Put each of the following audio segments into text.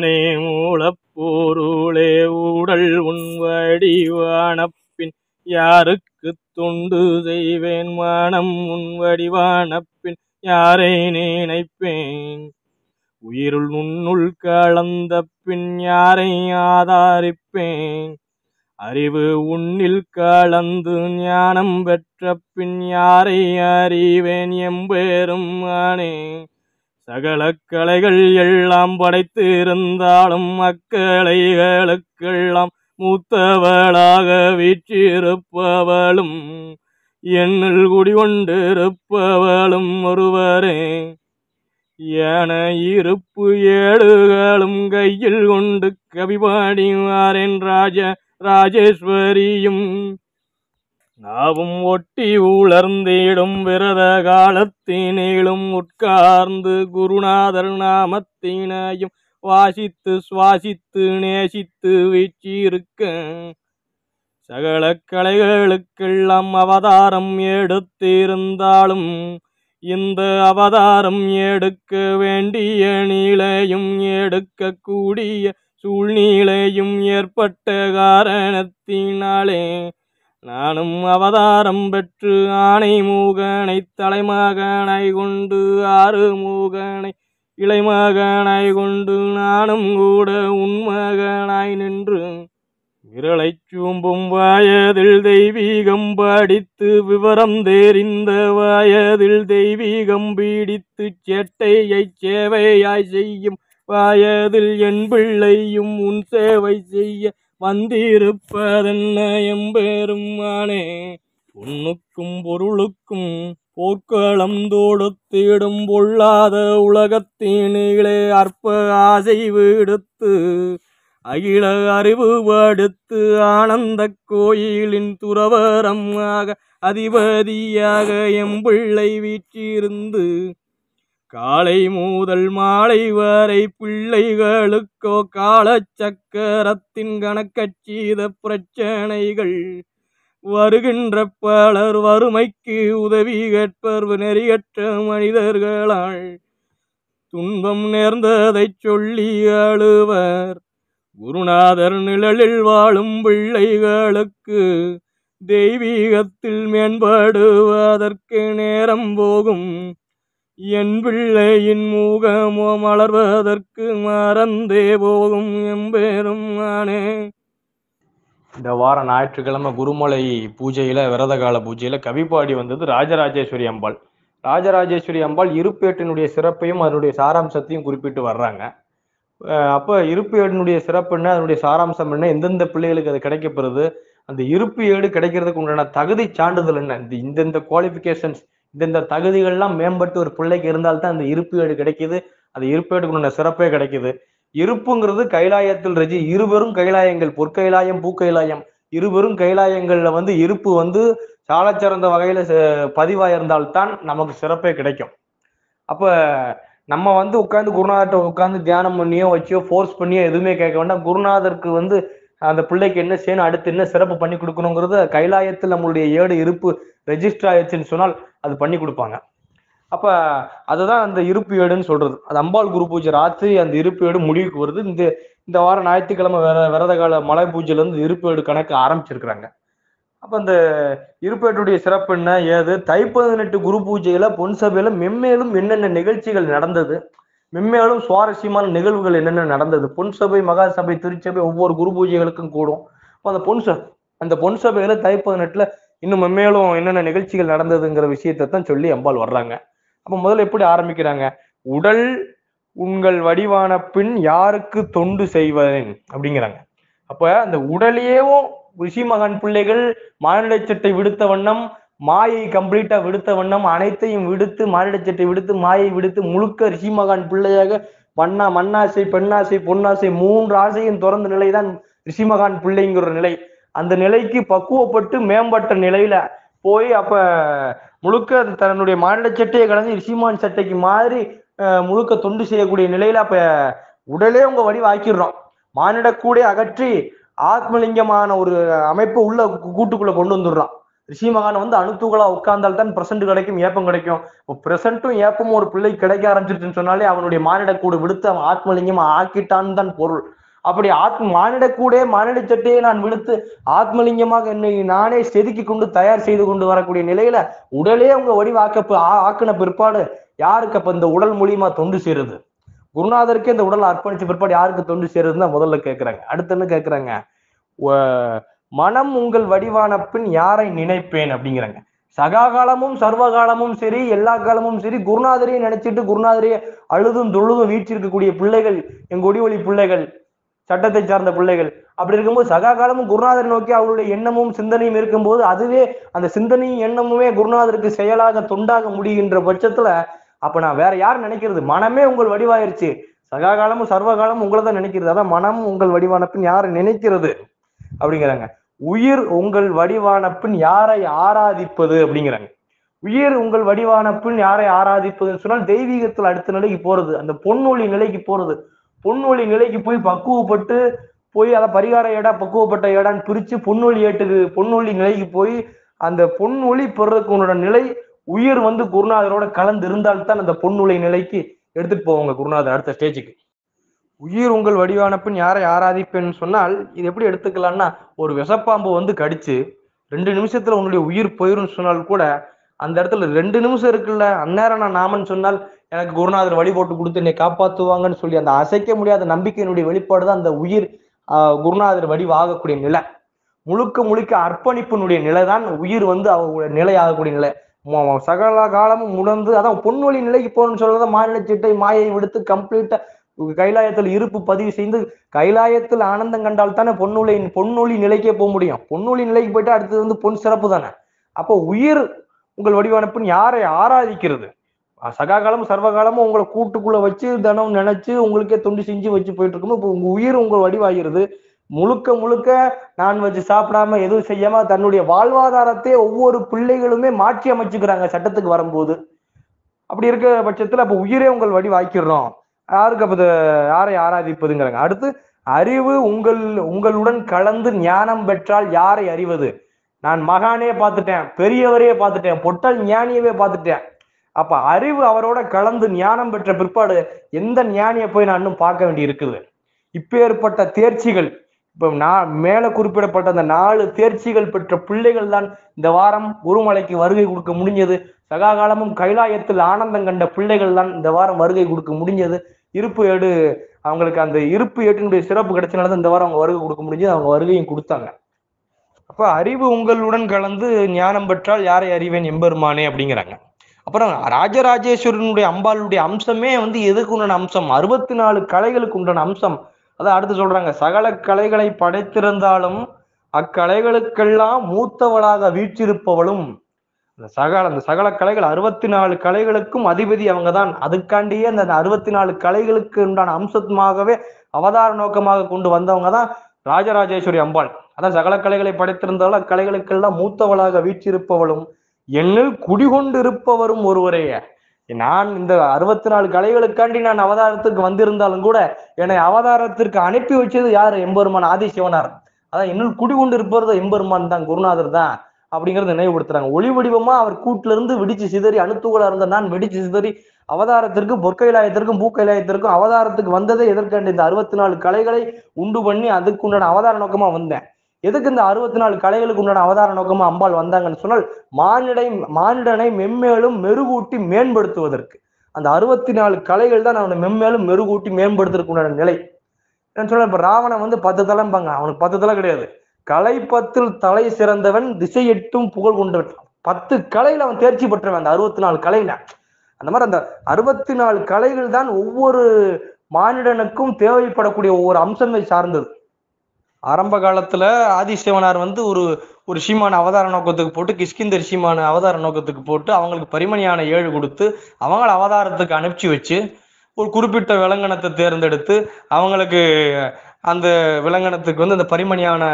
ஆனே மூலப்பொருளே உடல் உன் வடிவான பின் யாருக்கு தொண்டு செய்வேன்? மனம் உன் வடிவான பின் யாரை நினைப்பேன்? உயிருள் உன்னுள் கலந்த பின் யாரை ஆதாரிப்பேன்? அறிவு உன்னில் கலந்து ஞானம் பெற்ற பின் யாரை அறிவேன்? எம்பெரும் ஆனே சகல கலைகள் எல்லாம் படைத்து இருந்தாலும் அக்கலைகளுக்கெல்லாம் மூத்தவளாக வீற்றிருப்பவளும் என்னில் குடிகொண்டிருப்பவளும் ஒருவரே. என இருப்பு ஏடுகளும் கையில் கொண்டு கவிபாடிவாரேன் ராஜேஸ்வரியும் நாவும் ஒட்டி உலர்ந்திடும் விரத காலத்தினிலும் உட்கார்ந்து குருநாதர் நாமத்தினையும் வாசித்து சுவாசித்து நேசித்து வீற்றிருக்க சகல கலைகளுக்கெல்லாம் அவதாரம் எடுத்திருந்தாலும் இந்த அவதாரம் எடுக்க வேண்டிய நிலையும் எடுக்கக்கூடிய சூழ்நிலையும் ஏற்பட்ட காரணத்தினாலே நானும் அவதாரம் பெற்று ஆணை மூகனை தலைமகனாய் கொண்டு ஆறுமுகனை இளைமகனாய் கொண்டு நானும் கூட உன்மகனாய் நின்று விரலைச் சூம்பும் வயதில் தெய்வீகம் படித்து விவரம் தெரிந்த வயதில் தெய்வீகம் பீடித்து சேட்டையை சேவையாய் செய்யும் வயதில் என் பிள்ளையும் உன் சேவை செய்ய வந்திருப்பதென்ன எம்பெரும் ஆனே. பொன்னுக்கும் பொருளுக்கும் போர்க்களம் தொடுத்திடும் பொல்லாத உலகத்தினிலே அற்ப ஆசை விடுத்து அகில அறிவு படுத்து ஆனந்த கோயிலின் துறவரமாக அதிபதியாக எம்பிள்ளை வீற்றிருந்து காலை முதல் மாலை வரை பிள்ளைகளுக்கோ காலச்சக்கரத்தின் கணக்கச்சீத பிரச்சனைகள் வருகின்ற பலர் வறுமைக்கு உதவி கேட்பர் நெறியற்ற மனிதர்களால் துன்பம் நேர்ந்ததைச் சொல்லி அழுவர். குருநாதர் நிழலில் வாழும் பிள்ளைகளுக்கு தெய்வீகத்தில் மேம்படுவதற்கு நேரம் போகும். என் பிள்ளையின் மூகமோ மலர்வதற்கு மறந்தே போகும் எம்பெரும் ஆனே. இந்த வார ஞாயிற்றுக்கிழமை குருமலை பூஜையில விரதகால பூஜையில கவிப்பாடி வந்தது ராஜராஜேஸ்வரி அம்பாள். ராஜராஜேஸ்வரி அம்பாள் இருப்பேட்டினுடைய சிறப்பையும் அதனுடைய சாராம்சத்தையும் குறிப்பிட்டு வர்றாங்க. அப்ப இருப்பு ஏடினுடைய சிறப்பு என்ன, அதனுடைய சாராம்சம் என்ன, எந்தெந்த பிள்ளைகளுக்கு அது கிடைக்கப்படுது, அந்த இருப்பு ஏடு கிடைக்கிறதுக்கு உண்டான தகுதி சான்றிதழ் என்ன, இந்தந்த குவாலிபிகேஷன்ஸ் இந்தந்த தகுதிகள்லாம் மேம்பட்டு ஒரு பிள்ளைக்கு இருந்தால்தான் அந்த இருப்பு ஏடு கிடைக்குது. அந்த இருப்பு ஏடுக்கு உண்டான சிறப்பே கிடைக்குது. இருப்புங்கிறது கைலாயத்தில் இருவரும் கைலாயங்கள், பொற்கைலாயம் பூக்கைலாயம், இருவரும் கைலாயங்கள்ல இருப்பு சாலச்சிறந்த வகையில பதிவாயிருந்தால்தான் நமக்கு சிறப்பே கிடைக்கும். அப்ப நம்ம உட்காந்து குருநாதர்கிட்ட உட்காந்து தியானம் பண்ணியோ வச்சியோ ஃபோர்ஸ் பண்ணியோ எதுவுமே கேட்க வேண்டாம். குருநாதருக்கு அந்த பிள்ளைக்கு என்ன செய்யணும், அடுத்து என்ன சிறப்பு பண்ணி கொடுக்கணுங்கிறது கைலாயத்தில் நம்மளுடைய ஏடு இருப்பு ரெஜிஸ்டர் ஆயிடுச்சுன்னு சொன்னால் அது பண்ணி கொடுப்பாங்க. அப்ப அதுதான் அந்த இருப்பு ஏடுன்னு சொல்றது. அது அம்பாள் குரு பூஜை ராத்திரி அந்த இருப்பு ஏடு முடிவுக்கு வருது. இந்த வாரம் ஞாயிற்றுக்கிழமை விரதகால மலை பூஜையில இருந்து இருப்பு ஏடு கணக்கு ஆரம்பிச்சிருக்கிறாங்க. அப்ப அந்த இருப்பேட்டுடைய சிறப்பு என்ன ஏது, தை 18 குரு பூஜையில பொன் சபையில மென்மேலும் என்னென்ன நிகழ்ச்சிகள் நடந்தது, மென்மேலும் சுவாரஸ்யமான நிகழ்வுகள் என்னென்ன நடந்தது. பொன் சபை மகா சபை திருச்சபை ஒவ்வொரு குரு பூஜைகளுக்கும் கூடும். அந்த பொன் சபையில தை 18 இன்னும் மென்மேலும் என்னென்ன நிகழ்ச்சிகள் நடந்ததுங்கிற விஷயத்தை தான் சொல்லி அம்பாள் வர்றாங்க. அப்ப முதல்ல எப்படி ஆரம்பிக்கிறாங்க, உடல் உங்கள் வடிவான பின் யாருக்கு தொண்டு செய்வேன் அப்படிங்கிறாங்க. அப்ப அந்த உடலையேவும் ரிஷி மகான் பிள்ளைகள் மானிடச்சட்டை விடுத்த வண்ணம், மாயை கம்ப்ளீட்டா விடுத்த வண்ணம், அனைத்தையும் விடுத்து மானிடச்சட்டை விடுத்து மாயை விடுத்து முழுக்க ரிஷி மகான் பிள்ளையாக மண்ணாசை பெண்ணாசை பொன்னாசை 3 ஆசையும் திறந்த நிலைதான் ரிஷி மகான் பிள்ளைங்கிற நிலை. அந்த நிலைக்கு பக்குவப்பட்டு மேம்பட்ட நிலையில போய் அப்ப முழுக்க தன்னுடைய மானிடச்சட்டையை கடந்து ரிஷிமான் சட்டைக்கு மாதிரி முழுக்க தொண்டு செய்யக்கூடிய நிலையில அப்ப உடலே உங்க வடிவாக்கிடுறோம். மானிட கூட அகற்றி ஆத்மலிங்கமான ஒரு அமைப்பு உள்ள கூட்டுக்குள்ள கொண்டு வந்துடுறான். ரிஷி மகான் வந்து அணுத்துகளா உட்கார்ந்தால்தான் பிரசன்ட் கிடைக்கும், ஏப்பம் கிடைக்கும். பிரசன்ட்டும் ஏப்பமும் ஒரு பிள்ளை கிடைக்க ஆரம்பிச்சிருச்சுன்னு சொன்னாலே அவனுடைய மானிட கூடு விடுத்து அவன் ஆத்மலிங்கம் ஆக்கிட்டான்னு தான் பொருள். அப்படி மானிட கூடே மானிட சட்டையை நான் விடுத்து ஆத்மலிங்கமாக என்னை நானே செதுக்கி கொண்டு தயார் செய்து கொண்டு வரக்கூடிய நிலையில உடலே அவங்க ஆக்கின பிற்பாடு யாருக்கு அப்ப இந்த உடல் மூலியமா தொண்டு சேருது? குருநாதருக்கே இந்த உடலை அர்ப்பணிச்ச பிற்பாடு யாருக்கு தொண்டு சேருதுன்னு தான் முதல்ல கேட்கிறாங்க. அடுத்து என்ன கேட்கிறாங்க? மனம் உங்கள் வடிவான பின் யாரை நினைப்பேன் அப்படிங்கிறாங்க. சகாகாலமும் சர்வகாலமும் சரி, எல்லா காலமும் சரி குருநாதரையே நினைச்சிட்டு குருநாதரையே அழுதும் தொழுதும் வீச்சிருக்கக்கூடிய பிள்ளைகள் எங்க ஒளி பிள்ளைகள், சட்டத்தை சார்ந்த பிள்ளைகள். அப்படி இருக்கும்போது சகா காலமும் குருநாதரை நோக்கி அவருடைய எண்ணமும் சிந்தனையும் இருக்கும்போது அதுவே அந்த சிந்தனையும் எண்ணமுமே குருநாதருக்கு செயலாக தொண்டாக முடிகின்ற பட்சத்துல அப்ப நான் வேற யார் நினைக்கிறது? மனமே உங்கள் வடிவாயிருச்சு. சகா காலமும் சர்வகாலமும் உங்களை தான் நினைக்கிறது. அதான் மனம் உங்கள் வடிவான பின் யாரை நினைக்கிறது அப்படிங்கிறாங்க. உயிர் உங்கள் வடிவான பின் யாரை ஆராதிப்பது அப்படிங்கிறாங்க. உயிர் உங்கள் வடிவான பின் யாரை ஆராதிப்பதுன்னு சொன்னால் தெய்வீகத்தில் அடுத்த நிலைக்கு போறது, அந்த பொன்னொழி நிலைக்கு போறது. பொன்னொழி நிலைக்கு போய் பக்குவப்பட்டு போய் அதை பரிகார ஏடா பக்குவப்பட்ட ஏடான்னு பிரிச்சு பொன்னொழி நிலைக்கு போய் அந்த பொன்னொழி பெறதுக்கு உன்னோட நிலை உயிர் வந்து குருநாதரோட கலந்து இருந்தால்தான் அந்த பொன்னொழி நிலைக்கு எடுத்துட்டு போவாங்க குருநாதர் அடுத்த ஸ்டேஜுக்கு. உயிர் உங்கள் வடிவான பின் யாரை ஆராதிப்பேன்னு சொன்னால் இது எப்படி எடுத்துக்கலாம்னா, ஒரு விஷப்பாம்பு வந்து கடிச்சு 2 நிமிஷத்துல உன்னுடைய உயிர் போயிரும்னு சொன்னால் கூட அந்த இடத்துல 2 நிமிஷம் இருக்குல்ல, அந்நேரம் நான் நாமன்னு சொன்னால் எனக்கு குருநாதர் வழி போட்டு கொடுத்து என்னை காப்பாத்துவாங்கன்னு சொல்லி அந்த அசைக்க முடியாத நம்பிக்கையினுடைய வெளிப்பாடு தான் அந்த உயிர் குருநாதர் வடிவாகக்கூடிய நிலை. முழுக்க அர்ப்பணிப்பினுடைய நிலை தான் உயிர் வந்து அவங்களுடைய நிலை ஆகக்கூடிய நிலை. சகல காலமும் உணர்ந்து அதான் பொன்வழி நிலைக்கு போகணும்னு சொல்றத மாநில சிட்டை மாயை விடுத்து கம்ப்ளீட்டா கைலாயத்தில் இருப்பு பதிவு செய்து கைலாயத்தில் ஆனந்தம் கண்டால் தானே பொன்னொழி நிலைக்கே போக முடியும். பொன்னொழி நிலைக்கு போயிட்டா அடுத்தது வந்து பொன் சிறப்பு தானே. அப்போ உயிர் உங்கள் வடிவானப்பின் யாரை ஆராதிக்கிறது? சகாகாலமும் சர்வகாலமும் உங்களை கூட்டுக்குள்ள வச்சு தினம் நினைச்சு உங்களுக்கே தொண்டு செஞ்சு வச்சு போயிட்டு இருக்கணும். இப்போ உங்க உயிர் உங்கள் வடிவாகிறது. முழுக்க நான் வச்சு சாப்பிடாம எதுவும் செய்யாம தன்னுடைய வாழ்வாதாரத்தை ஒவ்வொரு பிள்ளைகளுமே மாற்றி அமைச்சுக்கிறாங்க சட்டத்துக்கு வரும்போது. அப்படி இருக்க பட்சத்துல அப்ப உயிரே உங்கள் வடிவாக்கிறோம். யாருக்கு அப்ப யாரை ஆராதிப்பதுங்கிறாங்க. அடுத்து அறிவு உங்களுடன் கலந்து ஞானம் பெற்றால் யாரை அறிவது? நான் மகானே பார்த்துட்டேன், பெரியவரையே பார்த்துட்டேன், பொட்டல் ஞானியவே பார்த்துட்டேன். அப்ப அறிவு அவரோட கலந்து ஞானம் பெற்ற பிற்பாடு எந்த ஞானியை போய் நான் இன்னும் பார்க்க வேண்டி இருக்குது? இப்பேற்பட்ட தேர்ச்சிகள், இப்ப நான் மேல குறிப்பிடப்பட்ட அந்த 4 தேர்ச்சிகள் பெற்ற பிள்ளைகள் தான் இந்த வாரம் குருமலைக்கு வருகை கொடுக்க முடிஞ்சது. சகாகாலமும் கைலாயத்தில் ஆனந்தம் கண்ட பிள்ளைகள் தான் இந்த வாரம் வருகை கொடுக்க முடிஞ்சது. இருப்பு ஏடு அவங்களுக்கு அந்த இருப்பு ஏட்டினுடைய சிறப்பு கிடைச்சனால இந்த வாரம் அவங்க வருகை கொடுக்க முடிஞ்சது. அவங்க வருகையும் கொடுத்தாங்க. அப்ப அறிவு உங்களுடன் கலந்து ஞானம் பெற்றால் யாரை அறிவேன் எம்பெருமானே அப்படிங்கிறாங்க. அப்புறம் ராஜராஜேஸ்வரனுடைய அம்பாளுடைய அம்சமே வந்து எதுக்கு உண்டான அம்சம்? 64 கலைகளுக்கு உண்டான அம்சம். அதான் அடுத்து சொல்றாங்க, சகல கலைகளை படைத்திருந்தாலும் அக்கலைகளுக்கெல்லாம் மூத்தவளாக வீற்றிருப்பவளும். அந்த சகல கலைகள் 64 கலைகளுக்கும் அதிபதி அவங்க தான். அதுக்காண்டியே அந்த 64 கலைகளுக்கு உண்டான அம்சமாகவே அவதார நோக்கமாக கொண்டு வந்தவங்க தான் ராஜராஜேஸ்வரி அம்பாள். அதான் சகல கலைகளை படைத்திருந்தாலும் அக்கலைகளுக்கெல்லாம் மூத்தவளாக வீற்றிருப்பவளும் என்னில் குடிகொண்டு இருப்பவரும் ஒருவரே. நான் இந்த 64 கலைகளுக்காண்டி நான் அவதாரத்துக்கு வந்திருந்தாலும் கூட என்னை அவதாரத்திற்கு அனுப்பி வச்சது யாரு? எம்பெருமான் ஆதிசிவனார். அதான் என்னில் குடிகொண்டு இருப்பது எம்பெருமான் தான், குருநாதர் தான் அப்படிங்கறத நினைவுபடுத்துறாங்க. ஒளி வடிவமா அவர் கூட்டுல இருந்து வெடிச்சு சிதறி அணுத்துகளா இருந்த நான் வெடிச்சு சிதறி அவதாரத்திற்கும் பொற்கைலாயத்திற்கும் பூக்கைலாயத்திற்கும் அவதாரத்துக்கு வந்ததே எதற்காண்டி? இந்த 64 கலைகளை உண்டு பண்ணி அதுக்கு உண்டான அவதார நோக்கமா வந்தேன். எதுக்கு இந்த 64 கலைகளுக்கு உண்டான அவதார நோக்கமா அம்பாள் வந்தாங்கன்னு சொன்னால் மானிடனை மென்மேலும் மெருகூட்டி மேம்படுத்துவதற்கு. அந்த 64 கலைகள் தான் அவனை மென்மேலும் மெருகூட்டி மேம்படுத்துறதுக்கு உண்டான நிலை. நான் சொல்றேன், இப்ப ராவணன் வந்து 10 தலைம்பாங்க, அவனுக்கு 10 தலை கிடையாது. கலை 10 தலை சிறந்தவன் திசை 8 புகழ் கொண்டவன். 10 கலையில அவன் தேர்ச்சி பெற்றவன் அந்த 64 கலையில. அந்த மாதிரி அந்த 64 கலைகள் தான் ஒவ்வொரு மானிடனுக்கும் தேவைப்படக்கூடிய ஒவ்வொரு அம்சங்களை சார்ந்தது. ஆரம்ப காலத்துல ஆதிசிவனார் வந்து ஒரு ஷீமான அவதார நோக்கத்துக்கு போட்டு கிஷ்கிந்தர் ஷீமான அவதார நோக்கத்துக்கு போட்டு அவங்களுக்கு பரிமணியான 7 கொடுத்து அவங்கள அவதாரத்துக்கு அனுப்பிச்சு வச்சு ஒரு குறிப்பிட்ட விலங்கணத்தை தேர்ந்தெடுத்து அவங்களுக்கு அந்த விலங்கணத்துக்கு வந்து அந்த பரிமணியான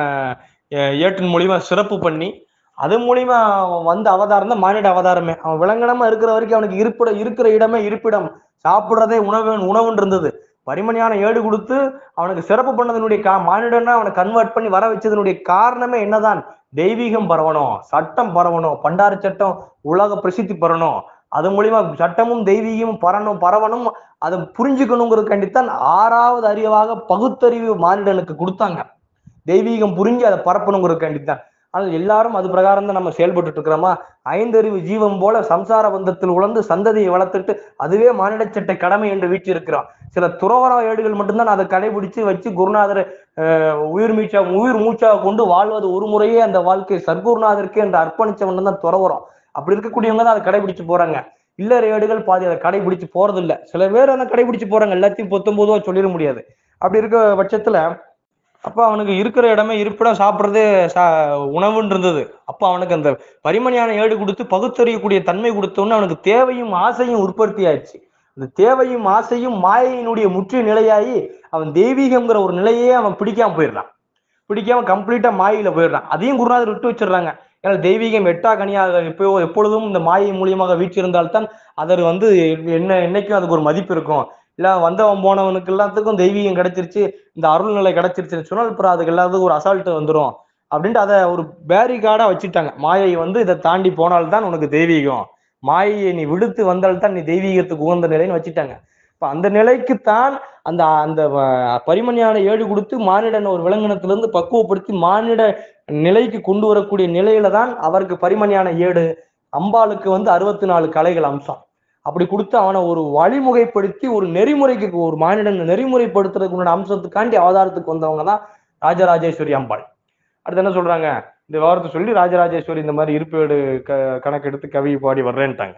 ஏற்றின் மூலியமா சிறப்பு பண்ணி அது மூலியமா வந்த அவதாரம் தான் மானிட அவதாரமே. அவன் விலங்கணமா இருக்கிற வரைக்கும் அவனுக்கு இருக்கிற இடமே இருப்பிடம், சாப்பிடுறதே உணவுன்னு இருந்தது. பரிமணியான 7 கொடுத்து அவனுக்கு சிறப்பு பண்ணதனுடைய மானிடனா அவனை கன்வெர்ட் பண்ணி வர வச்சதனுடைய காரணமே என்னதான்? தெய்வீகம் பரவணும், சட்டம் பரவணும், பண்டார சட்டம் உலக பிரசித்தி பெறணும், அது மூலியமா சட்டமும் தெய்வீகமும் பரவணும், அதை புரிஞ்சுக்கணுங்கிறதுக்காண்டித்தான் 6வது அறிவாக பகுத்தறிவு மானிடனுக்கு கொடுத்தாங்க. தெய்வீகம் புரிஞ்சு அதை பரப்பணுங்கிறதுக்காண்டித்தான். ஆனால் எல்லாரும் அது பிரகாரம் தான் நம்ம செயல்பட்டு இருக்கிறோமா? 5 அறிவு ஜீவம் போல சம்சார பந்தத்தில் உழந்து சந்ததியை வளர்த்துட்டு அதுவே மானிட சட்ட கடமை என்று வீச்சு இருக்கிறோம். சில துறவர ஏடுகள் மட்டும்தான் அதை கடைபிடிச்சு வச்சு குருநாதர் உயிர் மூச்சாக கொண்டு வாழ்வது ஒரு முறையே அந்த வாழ்க்கை சர்க்குருநாதருக்கு என்று அர்ப்பணிச்சவன் தான் துறவரம். அப்படி இருக்கக்கூடியவங்க தான் அதை கடைபிடிச்சு போறாங்க. இல்லற ஏடுகள் பாதி அதை கடைபிடிச்சு போறது இல்லை. சில பேர் அதை கடைபிடிச்சு போறாங்க, எல்லாத்தையும் 19 சொல்லிட முடியாது. அப்படி இருக்க பட்சத்துல அப்ப அவனுக்கு இருக்கிற இடமே இருப்பிடம், சாப்பிட்றதே உணவுன்னு இருந்தது. அப்ப அவனுக்கு அந்த பரிமணியான ஏடு கொடுத்து பகுத்தறியக்கூடிய தன்மை கொடுத்தோன்னு அவனுக்கு தேவையும் ஆசையும் உற்பத்தி ஆயிடுச்சு. அந்த தேவையும் ஆசையும் மாயையினுடைய முற்றிய நிலையாகி அவன் தெய்வீகம்ங்கிற ஒரு நிலையே அவன் பிடிக்காம போயிடுறான். பிடிக்காம கம்ப்ளீட்டா மாயில போயிடுறான். அதையும் குருநாதர் விட்டு வச்சிடுறாங்க. ஏன்னா தெய்வீகம் எட்டா கனியாக எப்பொழுதும் இந்த மாயை மூலியமாக வீற்றிருந்தால்தான் அதற்கு என்னைக்கும் அதுக்கு ஒரு மதிப்பு இருக்கும். இல்ல வந்தவன் போனவனுக்கு எல்லாத்துக்கும் தெய்வீகம் கிடைச்சிருச்சு, இந்த அருள்நிலை கிடைச்சிருச்சுன்னு சொன்னால் அப்புறம் அதுக்கு எல்லாத்துக்கும் ஒரு அசால்ட் வந்துடும் அப்படின்ட்டு அதை ஒரு பேரிகார்டா வச்சுட்டாங்க. மாயை இதை தாண்டி போனால்தான் உனக்கு தெய்வீகம், மாயையை நீ விடுத்து வந்தால்தான் நீ தெய்வீகத்துக்கு உகந்த நிலைன்னு வச்சுட்டாங்க. இப்ப அந்த நிலைக்குத்தான் அந்த அந்த பரிமணியான ஏடு கொடுத்து மானிடன் ஒரு விலங்கினத்திலிருந்து பக்குவப்படுத்தி மானிட நிலைக்கு கொண்டு வரக்கூடிய நிலையில தான் அவருக்கு பரிமணியான ஏடு. அம்பாளுக்கு 64 கலைகள் அம்சம் அப்படி கொடுத்து அவனை ஒரு வழிமுறைப்படுத்தி ஒரு நெறிமுறைக்கு ஒரு மானிடன் நெறிமுறைப்படுத்துறதுக்கு அம்சத்துக்காண்டி அவதாரத்துக்கு வந்தவங்க தான் ராஜராஜேஸ்வரி அம்பாள். அடுத்து என்ன சொல்றாங்க, இந்த வாரத்தை சொல்லி ராஜராஜேஸ்வரி இந்த மாதிரி இருப்பேடு கணக்கெடுத்து கவி பாடி வர்றேன்ட்டாங்க.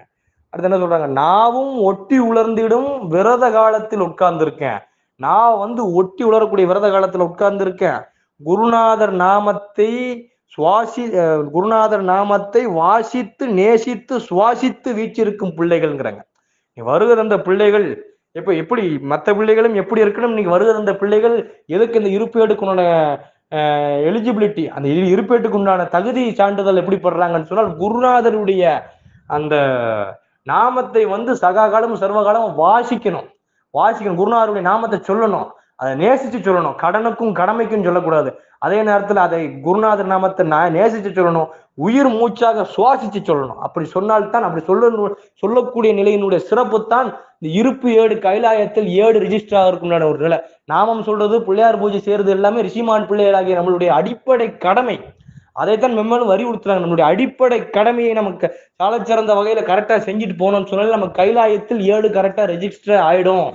அடுத்து என்ன சொல்றாங்க, நாவும் ஒட்டி உலர்ந்திடும் விரத காலத்தில் உட்கார்ந்துருக்கேன். நான் ஒட்டி உலரக்கூடிய விரத காலத்துல உட்கார்ந்துருக்கேன். குருநாதர் நாமத்தை வாசித்து நேசித்து சுவாசித்து வீச்சிருக்கும் பிள்ளைகள்ங்கிறாங்க. நீ வருகிற அந்த பிள்ளைகள் எப்படி மற்ற பிள்ளைகளும் எப்படி இருக்கணும், நீங்க வருகிற அந்த பிள்ளைகள் எதுக்கு இந்த இருப்பேடுக்குண்டான எலிஜிபிலிட்டி, அந்த இருப்பேட்டுக்கு உண்டான தகுதி சான்றிதழ் எப்படி படுறாங்கன்னு சொன்னால் குருநாதருடைய அந்த நாமத்தை சகாகாலம் சர்வகாலம் வாசிக்கணும். குருநாதருடைய நாமத்தை சொல்லணும், அதை நேசிச்சு சொல்லணும். கடனுக்கும் கடமைக்கும் சொல்லக்கூடாது. அதே நேரத்துல அதை குருநாதர் நாமத்தை நேசிச்சு சொல்லணும், உயிர் மூச்சாக சுவாசிச்சு சொல்லணும். அப்படி சொன்னால்தான், அப்படி சொல்லக்கூடிய நிலையினுடைய சிறப்பு தான் இந்த இருப்பு ஏடு கைலாயத்தில் ஏடு ரிஜிஸ்டர் ஆகிறதுக்குண்டான ஒரு நிலை. நாமம் சொல்றது, பிள்ளையார் பூஜை செய்யறது எல்லாமே ரிஷிமான் பிள்ளைகளாகிய நம்மளுடைய அடிப்படை கடமை. அதைத்தான் மெம்மலும் வலியுறுத்துறாங்க. நம்மளுடைய அடிப்படை கடமையை நமக்கு சாலச்சிறந்த வகையில கரெக்டா செஞ்சுட்டு போனோம்னு சொன்னாலும் நம்ம கைலாயத்தில் ஏடு கரெக்டா ரெஜிஸ்டர் ஆயிடும்.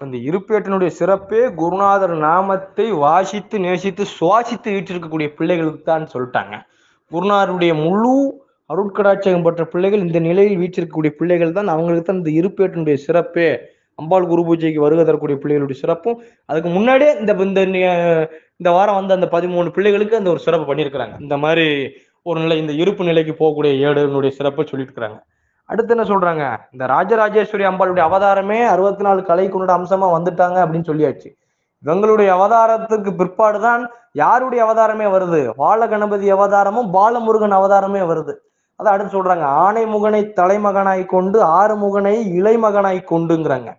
இந்த இருப்பேட்டினுடைய சிறப்பே குருநாதர் நாமத்தை வாசித்து நேசித்து சுவாசித்து வீற்றிருக்கக்கூடிய பிள்ளைகளுக்கு தான் சொல்லிட்டாங்க. குருநாதருடைய முழு அருட்கடாட்சகம் பெற்ற பிள்ளைகள் இந்த நிலையில் வீற்றிருக்கக்கூடிய பிள்ளைகள் தான். அவங்களுக்கு தான் இந்த இருப்பேட்டினுடைய சிறப்பே. அம்பாள் குரு பூஜைக்கு வருகை தரக்கூடிய பிள்ளைகளுடைய சிறப்பும் அதுக்கு முன்னாடியே இந்த வாரம் அந்த 13 பிள்ளைகளுக்கு அந்த ஒரு சிறப்பு பண்ணியிருக்கிறாங்க. இந்த மாதிரி ஒரு நிலை, இந்த இருப்பு நிலைக்கு போகக்கூடிய ஏடுனுடைய சிறப்பை சொல்லிட்டு இருக்கிறாங்க. அடுத்து என்ன சொல்றாங்க, இந்த ராஜராஜேஸ்வரி அம்பாளுடைய அவதாரமே 64 கலைக்குன்னோட அம்சமா வந்துட்டாங்க அப்படின்னு சொல்லியாச்சு. இவங்களுடைய அவதாரத்துக்கு பிற்பாடுதான் யாருடைய அவதாரமே வருது, வாழ கணபதி அவதாரமும் பாலமுருகன் அவதாரமே வருது. அதான் அடுத்து சொல்றாங்க, ஆனை முகனை தலைமகனாய் கொண்டு 6 முகனை இளைமகனாய் கொண்டுங்கிறாங்க.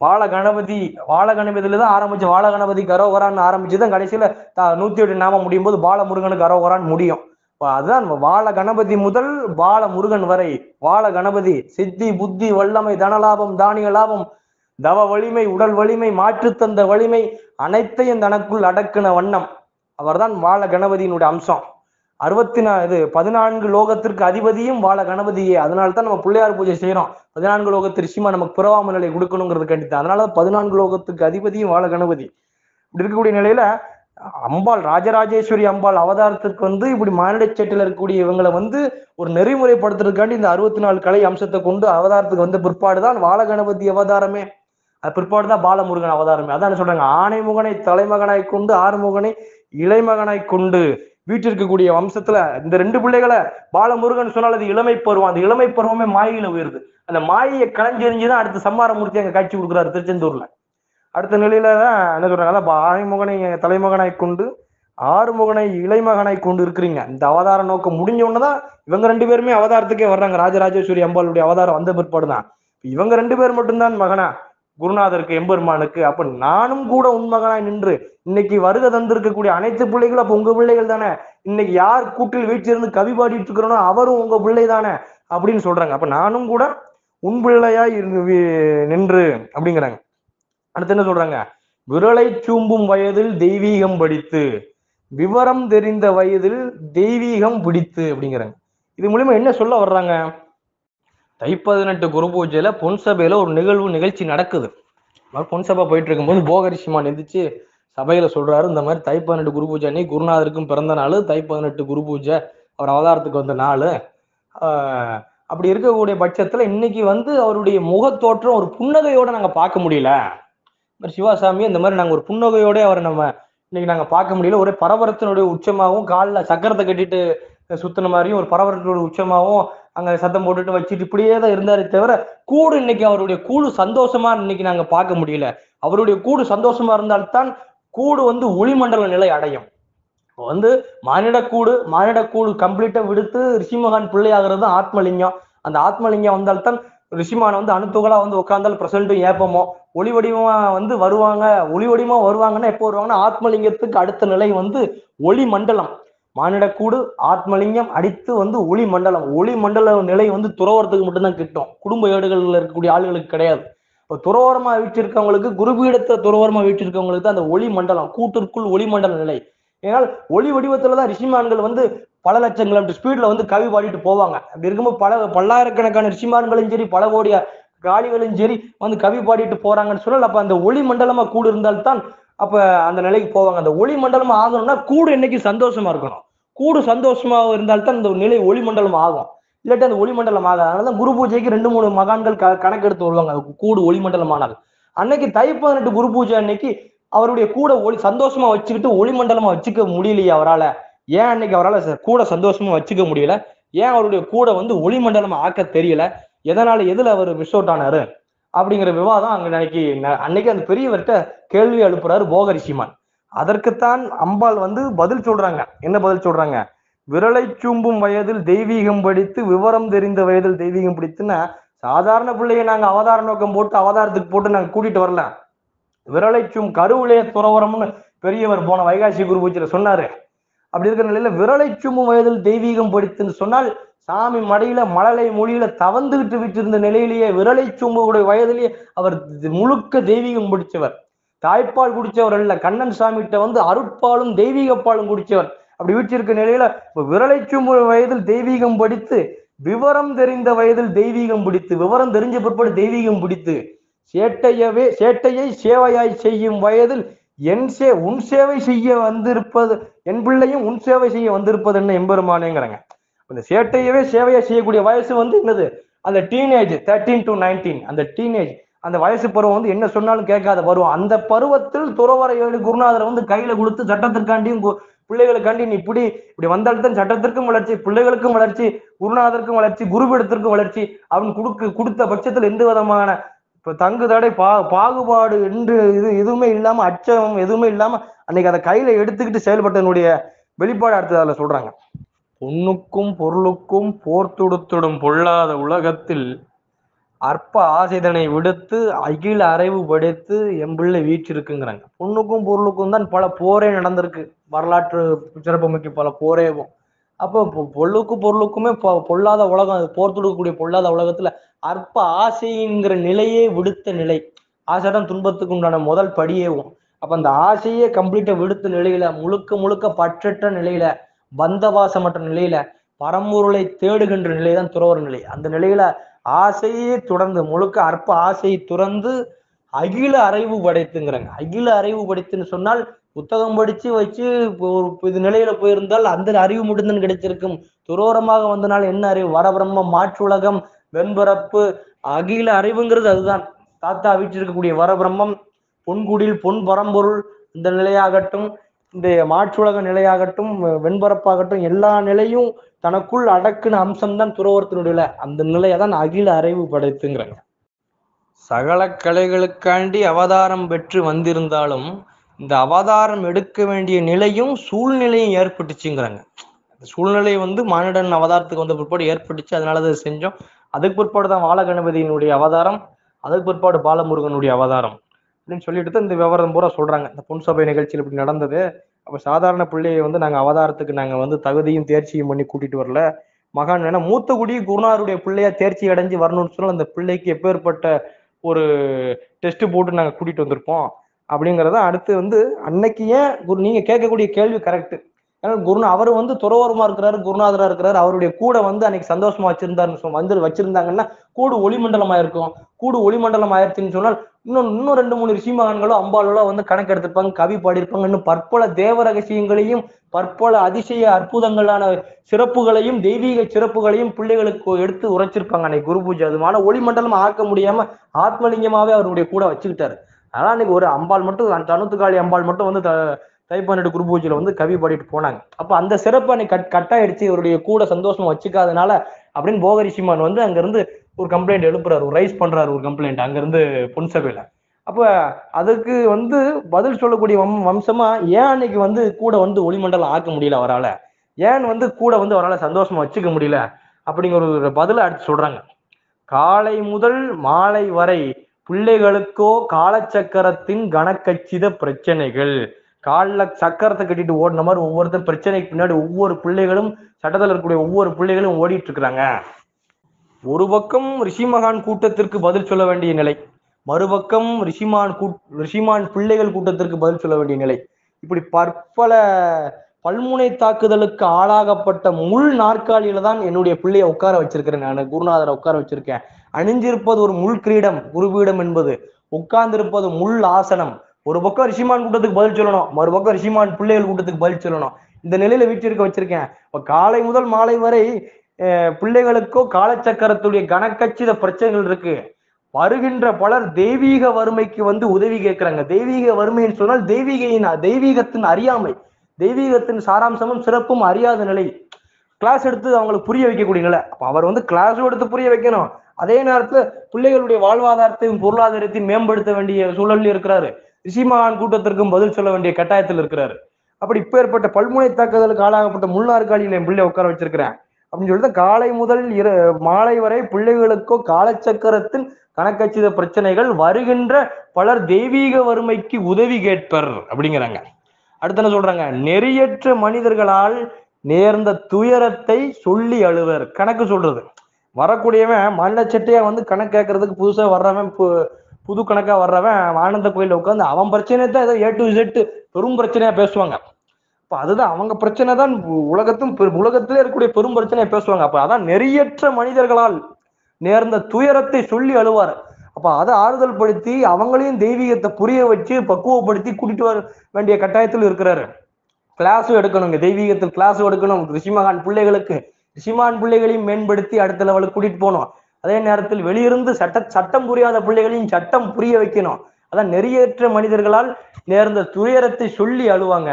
வாழ கணபதியிலதான் ஆரம்பிச்சு வாழ கணபதிக்கு அரோகரான்னு ஆரம்பிச்சுதான் கடைசியில 108 நாமம் முடியும் போது பாலமுருகனுக்கு அரோகரான்னு முடியும். அதுதான் வாழ கணபதி முதல் பால முருகன் வரை. வாழ கணபதி சித்தி புத்தி வல்லமை தனலாபம் தானிய லாபம் தவ வலிமை உடல் வலிமை மாற்று தந்த வலிமை அனைத்தையும் தனக்குள் அடக்கின வண்ணம் அவர்தான் வாழ கணபதியினுடைய அம்சம். 14 லோகத்திற்கு அதிபதியும் வாழ கணபதியே. அதனால்தான் நம்ம பிள்ளையார் பூஜை செய்யறோம். 14 லோகத்து ரிஷிமா நமக்கு பிறவாம நிலை கொடுக்கணுங்கிறது கண்டித்தான். அதனால 14 லோகத்துக்கு அதிபதியும் வாழ கணபதி. இப்படி இருக்கக்கூடிய நிலையில அம்பாள் ராஜராஜேஸ்வரி அம்பாள் அவதாரத்துக்கு இப்படி மானிட சேட்டில் இருக்கக்கூடிய இவங்களை ஒரு நெறிமுறைப்படுத்துறதுக்காண்டி இந்த 64 கலை அம்சத்தை கொண்டு அவதாரத்துக்கு பிற்பாடுதான் வாழ கணபதி அவதாரமே. அது பிற்பாடுதான் பாலமுருகன் அவதாரமே. அதான் சொல்றாங்க, ஆனை முகனை தலைமகனாய் கொண்டு 6 முகனை இளைமகனாய் கொண்டு வீட்டிற்கக்கூடிய வம்சத்துல இந்த 2 பிள்ளைகளை பாலமுருகன் சொன்னால் அது இளமை பருவம். அந்த இளமை பருவமே மாயில உயருது. அந்த மாயை களைஞ்செறிஞ்சுதான் அடுத்து சம்மாரமூர்த்தி அங்க காட்சி கொடுக்குறாரு திருச்செந்தூர்ல. அடுத்த நிலையில தான் என்ன சொல்றாங்க, அதான் ஆனை முகனை தலைமகனாய் கொண்டு 6 முகனை இளைமகனாய் கொண்டு இருக்கிறீங்க. இந்த அவதார நோக்கம் முடிஞ்ச உடனேதான் இவங்க 2 பேருமே அவதாரத்துக்கே வர்றாங்க. ராஜராஜேஸ்வரி அம்பாளுடைய அவதாரம் வந்த பிற்பாடுதான் இவங்க 2 பேர் மட்டும்தான் மகனா. குருநாதருக்கு எம்பெருமானுக்கு. அப்ப நானும் கூட உண்மகனாய் நின்று இன்னைக்கு வருகை தந்திருக்கக்கூடிய அனைத்து பிள்ளைகளும் அப்ப உங்க பிள்ளைகள் தானே, இன்னைக்கு யார் கூட்டில் வீட்டிலிருந்து கவி பாடிட்டு இருக்கிறனோ அவரும் உங்க பிள்ளை தானே அப்படின்னு சொல்றாங்க. அப்ப நானும் கூட உன் பிள்ளையாய் நின்று அப்படிங்கிறாங்க. அடுத்து என்ன சொல்றாங்க, விரலை சூம்பும் வயதில் தெய்வீகம் படித்து விவரம் தெரிந்த வயதில் தெய்வீகம் பிடித்து அப்படிங்கிறாங்க. இது மூலியமா என்ன சொல்ல வர்றாங்க, தை-18 குரு பூஜையில பொன் சபையில ஒரு நிகழ்ச்சி நடக்குது. பொன் சபை போயிட்டு இருக்கும்போது போகரிஷிமான் எந்திரிச்சு சபையில சொல்றாரு, இந்த மாதிரி தை-18 குரு பூஜை அன்னைக்கு குருநாதருக்கும் பிறந்த நாள், தை-18 குரு பூஜை அவர் அவதாரத்துக்கு வந்த நாள். அப்படி இருக்கக்கூடிய பட்சத்துல இன்னைக்கு அவருடைய முகத்தோற்றம் ஒரு புன்னகையோட நாங்க பார்க்க முடியல. சிவாசாமி இந்த மாதிரி நாங்க ஒரு புன்னகையோட அவரை நம்ம இன்னைக்கு நாங்க பார்க்க முடியல. ஒரே பரபரத்தினுடைய உச்சமாகவும் காலில் சக்கரத்தை கட்டிட்டு சுத்தின மாதிரியும் ஒரு பரபரத்தினுடைய உச்சமாகவும் அங்க சத்தம் போட்டுட்டு வச்சுட்டு இப்படியே தான் இருந்தாரே தவிர கூடு இன்னைக்கு அவருடைய கூடு சந்தோஷமா இன்னைக்கு நாங்க பார்க்க முடியல. அவருடைய கூடு சந்தோஷமா இருந்தால்தான் கூடு ஒளிமண்டல நிலை அடையும். மானிட கூடு கம்ப்ளீட்டா விடுத்து ரிஷிமகான் பிள்ளை ஆகிறது ஆத்மலிங்கம். அந்த ஆத்மலிங்கம் வந்தால்தான் ரிஷிமான அணுத்துகளா உட்கார்ந்தால் பிரசன்ட்டும் ஏப்பமோ ஒளி வடிவமா வருவாங்க. ஒளி வடிவமா வருவாங்கன்னா எப்போ வருவாங்கன்னா ஆத்மலிங்கத்துக்கு அடுத்த நிலை ஒளி மண்டலம். மானிடக்கூடு ஆத்மலிங்கம் அடித்து ஒளி மண்டலம். ஒளி மண்டல நிலை துறவரத்துக்கு மட்டும்தான் கிட்டும், குடும்ப ஏடுகள்ல இருக்கக்கூடிய ஆளுகளுக்கு கிடையாது. இப்போ துறவரமா வீட்டிருக்கவங்களுக்கு, குருபீடத்தை துறவரமா வீட்டிருக்கவங்களுக்கு தான் அந்த ஒளி மண்டலம், கூட்டிற்குள் ஒளி மண்டல நிலை. ஏன்னால் ஒளி வடிவத்துலதான் ரிஷிமான்கள் பல லட்சம் கிலோமீட்டர் ஸ்பீட்ல கவி பாடிட்டு போவாங்க. அப்படி இருக்கும்போது பல்லாயிரக்கணக்கான ரிஷிமான்களும் சரி பல கோடிய காளிகளும் சரி கவி பாடிட்டு போறாங்கன்னு சொன்னால் அப்ப அந்த ஒளி மண்டலமா கூடு இருந்தால்தான் அப்ப அந்த நிலைக்கு போவாங்க. அந்த ஒளி மண்டலமா ஆகணும்னா கூடு என்னைக்கு சந்தோஷமா இருக்கணும். கூடு சந்தோஷமா இருந்தால்தான் இந்த நிலை ஒளி மண்டலம் ஆகும், இல்லாட்டி அந்த ஒளி மண்டலம் ஆகாது. அதனாலதான் குரு பூஜைக்கு 2-3 மகான்கள் கணக்கெடுத்து வருவாங்க கூடு ஒளி மண்டலமானால். அன்னைக்கு தை-18 குரு பூஜை அன்னைக்கு அவருடைய கூட சந்தோஷமா வச்சுக்கிட்டு ஒளி மண்டலமா வச்சுக்க முடியலையே அவரால். ஏன் அன்னைக்கு அவரால் கூட சந்தோஷமா வச்சுக்க முடியல, ஏன் அவருடைய கூட ஒளி மண்டலமா ஆக்க தெரியல, எதனால எதுல அவர் மிஸ் அவுட் ஆனாரு அப்படிங்கிற விவாதம் அன்னைக்கு அந்த பெரியவர்கிட்ட கேள்வி எழுப்புறாரு போகரிஷிமான். அதற்குத்தான் அம்பாள் பதில் சொல்றாங்க. என்ன பதில் சொல்றாங்க, விரலை சூம்பும் வயதில் தெய்வீகம் படித்து விவரம் தெரிந்த வயதில் தெய்வீகம் பிடித்துன்னா, சாதாரண பிள்ளைய நாங்க அவதார நோக்கம் போட்டு அவதாரத்துக்கு போட்டு நாங்க கூட்டிட்டு வரல. விரலைச்சும் கருவிளைய துறவரம்னு பெரியவர் போன வைகாசி குரு பூஜையில சொன்னாரு. அப்படி இருக்கிற நிலையில விரலை சும்மும் வயதில் தெய்வீகம் படித்துன்னு சொன்னால் சாமி மடியில மழலை மொழியில தவந்துகிட்டு விட்டிருந்த நிலையிலேயே விரலை சும்புடைய வயதிலேயே அவர் முழுக்க தெய்வீகம் பிடிச்சவர். தாய்ப்பால் குடிச்சவர் அல்ல, கண்ணன் சாமிகிட்ட அருட்பாலும் தெய்வீக பாலும் குடிச்சவர். அப்படி வீட்டிருக்க நிலையில விரலை சும்பு வயதில் தெய்வீகம் படித்து விவரம் தெரிந்த வயதில் தெய்வீகம் பிடித்து, விவரம் தெரிஞ்ச பிற்பாடு தெய்வீகம் பிடித்து, சேட்டையை சேவையாய் செய்யும் வயதில் உன் சேவை செய்ய வந்திருப்பது, என் பிள்ளையும் உன் சேவை செய்ய வந்திருப்பது என்ன எம்பெருமானேங்கிறாங்க. அந்த சேட்டையவே சேவையா செய்யக்கூடிய வயசு என்னது, அந்த டீனேஜ் 13 to 19, அந்த டீனேஜ் அந்த வயசு பருவம் என்ன சொன்னாலும் கேட்காத பருவம். அந்த பருவத்தில் துறவர குருநாதர் கையில கொடுத்து சட்டத்திற்காண்டியும் பிள்ளைகளுக்காண்டி நீ இப்படி வந்தால்தான் சட்டத்திற்கும் வளர்ச்சி, பிள்ளைகளுக்கும் வளர்ச்சி, குருநாதருக்கும் வளர்ச்சி, குருபீடத்திற்கும் வளர்ச்சி அப்படின்னு கொடுத்த பட்சத்தில் எந்த விதமான இப்ப தங்கு தடை பாகுபாடு என்று எதுவுமே இல்லாம, அச்சம் எதுவுமே இல்லாம அன்னைக்கு அதை கையில எடுத்துக்கிட்டு செயல்பட்டனுடைய வெளிப்பாடு அடுத்ததால சொல்றாங்க. பொண்ணுக்கும் பொருளுக்கும் போர் தொடுத்துடும் பொல்லாத உலகத்தில் அற்ப ஆசைதனை விடுத்து அகில அறைவு படைத்து எம்பிள்ளை வீற்றிருக்குங்கிறாங்க. பொண்ணுக்கும் பொருளுக்கும் தான் பல போரே நடந்திருக்கு, வரலாற்று சிறப்புமிக்க பல போரேவும். அப்போ பொருளுக்குமே பொல்லாத உலகம், அது போர் தொடுக்கக்கூடிய பொல்லாத உலகத்துல அற்ப ஆசைங்கிற நிலையே விடுத்த நிலை. ஆசைதான் துன்பத்துக்கு உண்டான முதல் படியேவும். அப்ப அந்த ஆசையே கம்ப்ளீட்டா விடுத்த நிலையில, முழுக்க பற்றற்ற நிலையில, பந்தவாசமற்ற நிலையில, பரம்பொருளை தேடுகின்ற நிலைதான் துறவர நிலை. அந்த நிலையில ஆசையே துறந்து, முழுக்க அற்ப ஆசையை துறந்து அகில அறைவு படைத்துங்கிறாங்க. அகில அறிவு படைத்துன்னு சொன்னால் புத்தகம் படிச்சு வச்சு இது நிலையில போயிருந்தால் அந்த அறிவு மட்டும்தான் கிடைச்சிருக்கும். துரோரமாக வந்தனால் என்ன அறிவு, வரபிரம்மம், மாற்றுலகம், வெண்பரப்பு, அகில அறிவுங்கிறது அதுதான். தாத்தா வீட்டிருக்கக்கூடிய வரபிரம்மம், பொன்குடில் பொன் பரம்பொருள், இந்த நிலையாகட்டும், இந்த மாற்றுலக நிலையாகட்டும், வெண்பரப்பாகட்டும், எல்லா நிலையும் தனக்குள் அடக்குன அம்சம்தான் துறவரத்தினுடைய அந்த நிலையதான் அகில அறிவு படைத்துங்கிறாங்க. சகல கலைகளுக்காண்டி அவதாரம் பெற்று வந்திருந்தாலும் இந்த அவதாரம் எடுக்க வேண்டிய நிலையும் சூழ்நிலையும் ஏற்பட்டுச்சுங்கிறாங்க. சூழ்நிலை மானிடன் அவதாரத்துக்கு வந்த பிற்பாடு ஏற்பட்டுச்சு, அதனால அதை செஞ்சோம். அதுக்கு பிற்பாடு தான் வாழ கணபதியினுடைய அவதாரம். அதுக்கு பிற்பாடு பாலமுருகனுடைய அவதாரம் அப்படின்னு சொல்லிட்டு தான் இந்த விவரம் பூரா சொல்றாங்க. இந்த பொன் சபை நிகழ்ச்சியில் இப்படி நடந்தது. அப்ப சாதாரண பிள்ளையை வந்து நாங்க அவதாரத்துக்கு நாங்க வந்து தகுதியும் தேர்ச்சியும் பண்ணி கூட்டிட்டு வரல. மகான் வேணா மூத்த குடி குருநாதருடைய பிள்ளையா தேர்ச்சி அடைஞ்சு வரணும்னு சொன்னா அந்த பிள்ளைக்கு எப்பேற்பட்ட ஒரு டெஸ்ட் போட்டு நாங்க கூட்டிட்டு வந்திருப்போம் அப்படிங்கறத அடுத்து வந்து அன்னைக்கு ஏன் நீங்க கேட்கக்கூடிய கேள்வி கரெக்ட். ஏன்னா அவர் வந்து துறவரமா இருக்கிறாரு, குருநாதரா இருக்கிறாரு, அவருடைய கூட வந்து அன்னைக்கு சந்தோஷமா வச்சிருந்தாருன்னு வந்து வச்சிருந்தாங்கன்னா கூடு ஒளிமண்டலமா இருக்கும். கூடு ஒளிமண்டலம் ஆயிடுச்சுன்னு சொன்னால் இன்னும் 2-3 ரிஷி மகான்களோ அம்பாளோ வந்து கணக்கு எடுத்திருப்பாங்க, கவி பாடியிருப்பாங்க, இன்னும் பற்பல தேவ ரகசியங்களையும் பற்பல அதிசய அற்புதங்களான சிறப்புகளையும் தெய்வீக சிறப்புகளையும் பிள்ளைகளுக்கு எடுத்து உரைச்சிருப்பாங்க அன்னைக்கு குரு பூஜை. அதுமான ஒளிமண்டலம் ஆக்க முடியாம ஆத்மலிங்கமாவே அவருடைய கூட வச்சுக்கிட்டாரு. அதனால அன்னைக்கு ஒரு அம்பாள் மட்டும், தனுத்துக்காளி அம்பாள் மட்டும் வந்து தை12 குரு பூஜையில வந்து கவி பாடிட்டு போனாங்க. அப்ப அந்த சிறப்பு அன்னைக்கு கட்டாயிடுச்சு, இவருடைய கூட சந்தோஷமா வச்சுக்காதனால அப்படின்னு போகரிஷிமான் வந்து அங்க இருந்து ஒரு கம்ப்ளைண்ட் எழுப்புறாரு, ஒரு ரைஸ் பண்றாரு ஒரு கம்ப்ளைண்ட் அங்க இருந்து பொன்சபையில. அப்ப அதுக்கு வந்து பதில் சொல்லக்கூடிய வம்சமா ஏன் அன்னைக்கு வந்து கூட வந்து ஒளிமண்டலம் ஆக்க முடியல அவரால, ஏன் வந்து கூட வந்து அவரால் சந்தோஷமா வச்சுக்க முடியல அப்படிங்கிற ஒரு பதில அடுத்து சொல்றாங்க. காலை முதல் மாலை வரை பிள்ளைகளுக்கோ காலச்சக்கரத்தின் கனக்கச்சித பிரச்சனைகள். காலில் சக்கரத்தை கட்டிட்டு ஓடின மாதிரி ஒவ்வொருத்தர் பிரச்சனைக்கு பின்னாடி ஒவ்வொரு பிள்ளைகளும், சட்டத்தில் இருக்கக்கூடிய ஒவ்வொரு பிள்ளைகளும் ஓடிட்டு இருக்கிறாங்க. ஒரு பக்கம் ரிஷிமகான் கூட்டத்திற்கு பதில் சொல்ல வேண்டிய நிலை, மறுபக்கம் ரிஷிமான் பிள்ளைகள் கூட்டத்திற்கு பதில் சொல்ல வேண்டிய நிலை. இப்படி பற்பல பல்முனை தாக்குதலுக்கு ஆளாகப்பட்ட முள் நாற்காலியில தான் என்னுடைய பிள்ளையை உட்கார வச்சிருக்கிறேன். நான் குருநாதரை உட்கார வச்சிருக்கேன். அணிஞ்சிருப்பது ஒரு முள் கிரீடம், குருபீடம் என்பது. உட்கார்ந்திருப்பது முள் ஆசனம். ஒரு பக்கம் ரிஷிமான் கூட்டத்துக்கு பதில் சொல்லணும், மறுபக்கம் ரிஷிமான் பிள்ளைகள் கூட்டத்துக்கு பதில் சொல்லணும். இந்த நிலையில வீட்டிற்கு வச்சிருக்கேன். காலை முதல் மாலை வரை பிள்ளைகளுக்கோ காலச்சக்கரத்துடைய கனக்கச்சித பிரச்சனைகள் இருக்கு. வருகின்ற பலர் தெய்வீக வறுமைக்கு வந்து உதவி கேட்கிறாங்க. தெய்வீக வறுமைன்னு சொன்னால் தெய்வீகத்தின் அறியாமை, தெய்வீகத்தின் சாராம்சமும் சிறப்பும் அறியாத நிலை. கிளாஸ் எடுத்து அவங்களுக்கு புரிய வைக்கக்கூடிய நிலை. அப்ப அவர் வந்து கிளாஸும் எடுத்து புரிய வைக்கணும், அதே நேரத்துல பிள்ளைகளுடைய வாழ்வாதாரத்தையும் பொருளாதாரத்தையும் மேம்படுத்த வேண்டிய சூழலில் இருக்கிறாரு. ரிஷிமகான் கூட்டத்திற்கும் பதில் சொல்ல வேண்டிய கட்டாயத்தில் இருக்கிறாரு. அப்படி இப்பேற்பட்ட பல்முனை தாக்குதலுக்கு ஆளாகப்பட்ட முள்ளார்காலியில் என் பிள்ளை உட்கார வச்சிருக்கிறேன் அப்படின்னு சொல்லிட்டு காலை முதல் மாலை வரை பிள்ளைகளுக்கோ காலச்சக்கரத்தின் கணக்கச்சித பிரச்சனைகள், வருகின்ற பலர் தெய்வீக வறுமைக்கு உதவி கேட்பர் அப்படிங்கிறாங்க. அடுத்து என்ன சொல்றாங்க, நெறியற்ற மனிதர்களால் நேர்ந்த துயரத்தை சொல்லி அழுவர். கணக்கு சொல்றது, வரக்கூடியவன் மண்ண சட்டையா வந்து கணக்கு கேட்கறதுக்கு புதுசா வர்றவன், புது கணக்கா வர்றவன் ஆனந்த கோயில உட்காந்து அவன் பிரச்சனை தான் ஏதோ A to Z பெரும் பிரச்சனையா பேசுவாங்க. அப்ப அதுதான் அவங்க பிரச்சனை தான் உலகத்திலே இருக்கக்கூடிய பெரும் பிரச்சனையா பேசுவாங்க. அப்ப அதான் நெறியற்ற மனிதர்களால் நேர்ந்த துயரத்தை சொல்லி அழுவார். அப்ப அதை ஆறுதல் படுத்தி அவங்களையும் தெய்வீகத்தை புரிய வச்சு பக்குவப்படுத்தி கூட்டிட்டு வர வேண்டிய கட்டாயத்தில் இருக்கிறாரு. கிளாஸும் எடுக்கணும், தெய்வீகத்தில் கிளாஸும் எடுக்கணும். ரிஷிமகான் பிள்ளைகளுக்கு ரிஷிமான் பிள்ளைகளையும் மேம்படுத்தி அடுத்த லெவலுக்கு கூட்டிட்டு போகணும். அதே நேரத்தில் வெளியிருந்து சட்டம் புரியாத பிள்ளைகளையும் சட்டம் புரிய வைக்கணும். அதான் நெறியற்ற மனிதர்களால் நேர்ந்த துயரத்தை சொல்லி அழுவாங்க.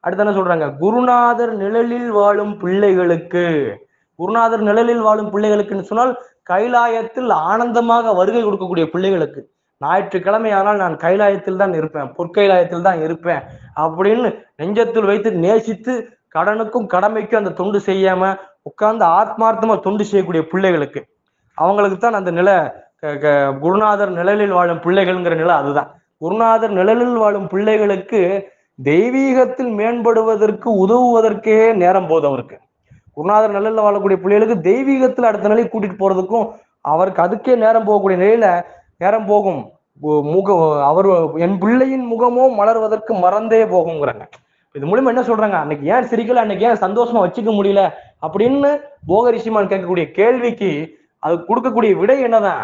அடுத்து என்ன சொல்றாங்க, குருநாதர் நிழலில் வாழும் பிள்ளைகளுக்கு. குருநாதர் நிழலில் வாழும் பிள்ளைகளுக்குன்னு சொன்னால் கைலாயத்தில் ஆனந்தமாக வருகை கொடுக்கக்கூடிய பிள்ளைகளுக்கு. ஞாயிற்றுக்கிழமை ஆனால் நான் கைலாயத்தில் தான் இருப்பேன், பொற்கைலாயத்தில் தான் இருப்பேன் அப்படின்னு நெஞ்சத்தில் வைத்து நேசித்து கடனுக்கும் கடமைக்கும் அந்த தொண்டு செய்யாம உட்கார்ந்து ஆத்மார்த்தமா தொண்டு செய்யக்கூடிய பிள்ளைகளுக்கு, அவங்களுக்கு தான் அந்த நிலை. குருநாதர் நிழலில் வாழும் பிள்ளைகள்ங்கிற நிலை அதுதான். குருநாதர் நிழலில் வாழும் பிள்ளைகளுக்கு தெய்வீகத்தில் மேம்படுவதற்கு உதவுவதற்கே நேரம் போதும் அவருக்கு. குருநாதர் நிழலில் வாழக்கூடிய பிள்ளைகளுக்கு தெய்வீகத்தில் அடுத்த நிலை கூட்டிட்டு போறதுக்கும் அவருக்கு அதுக்கே நேரம் போகக்கூடிய நிலையில நேரம் போகும். அவர் என் பிள்ளையின் முகமோ மலர்வதற்கு மறந்தே போகுங்கிறாங்க. இது மூலமா என்ன சொல்றாங்க, அன்னைக்கு ஏன் சிரிக்கல, அன்னைக்கு ஏன் சந்தோஷமா வச்சுக்க முடியல அப்படின்னு போகரிஷிமான் கேட்கக்கூடிய கேள்விக்கு அது கொடுக்கக்கூடிய விடை என்னதான்,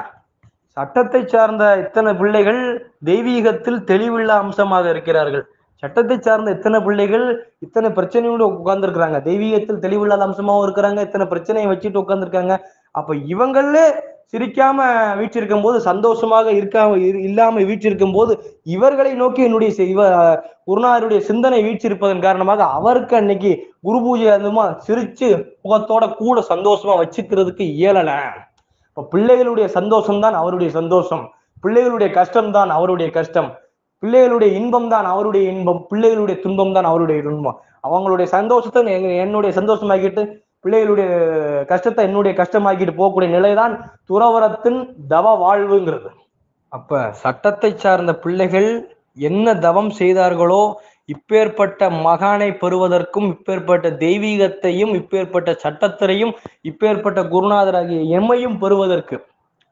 சட்டத்தை சார்ந்த இத்தனை பிள்ளைகள் தெய்வீகத்தில் தெளிவுள்ள அம்சமாக இருக்கிறார்கள். சட்டத்தை சார்ந்த இத்தனை பிள்ளைகள் இத்தனை பிரச்சனையோடு உட்கார்ந்து இருக்கிறாங்க, தெய்வீகத்தில் தெளிவில்லாத அம்சமாவும் இருக்கிறாங்க, இத்தனை பிரச்சனையை வச்சுட்டு உட்கார்ந்துருக்காங்க. அப்ப இவங்களே சிரிக்காம வீற்றிருக்கும் போது, சந்தோஷமாக இல்லாம வீற்றிருக்கும் போது இவர்களை நோக்கி என்னுடைய குருநாதருடைய சிந்தனை வீற்றிருப்பதன் காரணமாக அவருக்கு அன்னைக்கு குரு பூஜை அதுமா சிரிச்சு முகத்தோட கூட சந்தோஷமா வச்சுக்கிறதுக்கு இயலல. இப்ப பிள்ளைகளுடைய சந்தோஷம் தான் அவருடைய சந்தோஷம், பிள்ளைகளுடைய கஷ்டம் தான் அவருடைய கஷ்டம், பிள்ளைகளுடைய இன்பம் தான் அவருடைய இன்பம், பிள்ளைகளுடைய துன்பம் தான் அவருடைய துன்பம். அவங்களுடைய சந்தோஷத்தை என்னுடைய சந்தோஷமாக்கிட்டு பிள்ளைகளுடைய கஷ்டத்தை என்னுடைய கஷ்டமாக்கிட்டு போகக்கூடிய நிலைதான் துறவரத்தின் தவ வாழ்வுங்கிறது. அப்ப சட்டத்தை சார்ந்த பிள்ளைகள் என்ன தவம் செய்தார்களோ, இப்பேற்பட்ட மகானை பெறுவதற்கும், இப்பேற்பட்ட தெய்வீகத்தையும், இப்பேற்பட்ட சட்டத்திலையும், இப்பேற்பட்ட குருநாதராகிய எம்மையும் பெறுவதற்கு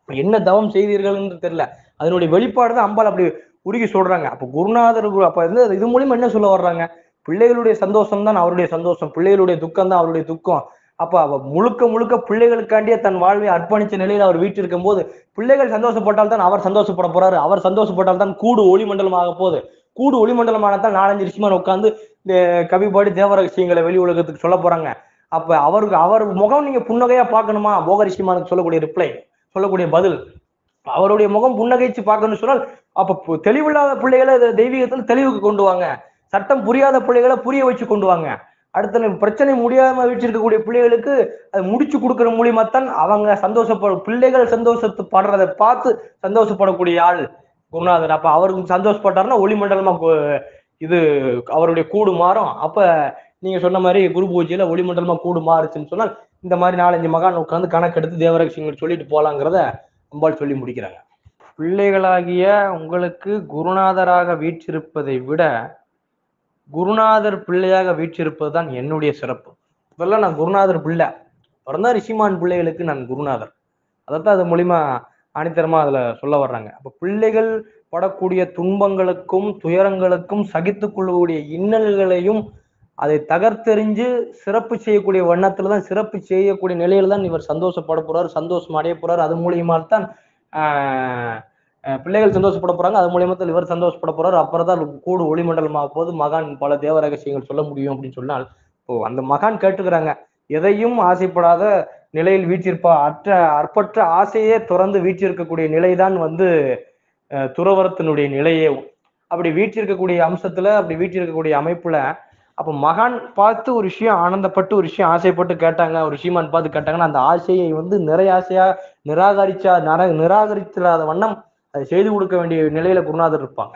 என்ன தவம் செய்தீர்கள்னு தெரியல. அதனுடைய வெளிப்பாடு தான் அம்பாள் அப்படி உருகி சொல்றாங்க. அப்ப குருநாதர் அப்ப இது மூலியமா என்ன சொல்ல வர்றாங்க? பிள்ளைகளுடைய சந்தோஷம் தான் அவருடைய சந்தோஷம், பிள்ளைகளுடைய துக்கம் தான் அவருடைய துக்கம். அப்ப அவ முழுக்க முழுக்க பிள்ளைகளுக்காண்டியே தன் வாழ்வை அர்ப்பணிச்ச நிலையில் அவர் வீட்டிருக்கும் போது பிள்ளைகள் சந்தோஷப்பட்டால் தான் அவர் சந்தோஷப்பட போறாரு. அவர் சந்தோஷப்பட்டால் தான் கூடு ஒளிமண்டலம் ஆக போகுது. கூடு ஒளிமண்டலமானதான் 4-5 ரிஷிமான் உட்கார்ந்து இந்த கவி பாடி தேவ ரகசியங்களை வெளி உலகத்துக்கு சொல்ல போறாங்க. அப்ப அவர் முகம் நீங்க புன்னகையா பார்க்கணுமா? போக ரிஷிமானுக்கு சொல்லக்கூடிய ரிப்ளை, சொல்லக்கூடிய பதில், அவருடைய முகம் புன்னகைச்சு பார்க்கணும்னு சொன்னால் அப்ப தெளிவில்லாத பிள்ளைகளை தெய்வீகத்தில் தெளிவுக்கு கொண்டு வாங்க, சட்டம் புரியாத பிள்ளைகளை புரிய வச்சு கொண்டு வாங்க. அடுத்த பிரச்சனை முடியாம வச்சிருக்கக்கூடிய பிள்ளைகளுக்கு அதை முடிச்சு கொடுக்கற மூலியமா தான் அவங்க பிள்ளைகள் சந்தோஷத்தை படுறதை பார்த்து சந்தோஷப்படக்கூடிய ஆள் குருநாதர். அப்ப அவருக்கு சந்தோஷப்பட்டாருன்னா ஒளிமண்டலமா இது அவருடைய கூடு மாறும். அப்ப நீங்க சொன்ன மாதிரி குரு பூஜையில ஒளிமண்டலமா கூடு மாறுச்சுன்னு சொன்னால் இந்த மாதிரி 4-5 மகான் உட்கார்ந்து கணக்கெடுத்து தேவரகசியங்கள் சொல்லிட்டு போலாங்கிறத அம்பாள் சொல்லி முடிக்கிறாங்க. பிள்ளைகளாகிய உங்களுக்கு குருநாதராக வீற்றிருப்பதை விட குருநாதர் பிள்ளையாக வீற்றிருப்பது தான் என்னுடைய சிறப்பு. இப்பெல்லாம் நான் குருநாதர் பிள்ளை, பிறந்தான் ரிஷிமான் பிள்ளைகளுக்கு நான் குருநாதர். அதைத்தான் அது மூலியமா ஆணித்தரமா அதுல சொல்ல வர்றாங்க. அப்ப பிள்ளைகள் படக்கூடிய துன்பங்களுக்கும் துயரங்களுக்கும் சகித்துக் கொள்ளக்கூடிய இன்னல்களையும் அதை தகர்த்தெறிஞ்சு சிறப்பு செய்யக்கூடிய வண்ணத்துலதான், சிறப்பு செய்யக்கூடிய நிலையில தான் இவர் சந்தோஷப்பட போறாரு, சந்தோஷம் அடைய போறாரு. அது மூலியமா தான் பிள்ளைகள் சந்தோஷப்பட போறாங்க, அது மூலியமா தான் இவர் சந்தோஷப்பட போறாரு. அப்புறம் தான் கூடு ஒளிமண்டலமாக போது மகான் பல தேவ ரகசியங்கள் சொல்ல முடியும் அப்படின்னு சொன்னால், இப்போ அந்த மகான் கேட்டுக்கிறாங்க, எதையும் ஆசைப்படாத நிலையில் வீற்றிருப்பா, அற்பற்ற ஆசையே துறந்து வீற்றிருக்கக்கூடிய நிலைதான் துறவரத்தினுடைய நிலையே. அப்படி வீற்றிருக்கக்கூடிய அம்சத்துல, அப்படி வீற்றிருக்கக்கூடிய அமைப்புல அப்ப மகான் பார்த்து ஒரு விஷயம் ஆனந்தப்பட்டு, ஒரு விஷயம் ஆசைப்பட்டு கேட்டாங்க, ஒரு விஷயமான் பார்த்து கேட்டாங்கன்னா அந்த ஆசையை நிறைய ஆசையா நிராகரிக்காத வண்ணம் அதை செய்து கொடுக்க வேண்டிய நிலையில குருநாதர் இருப்பாங்க.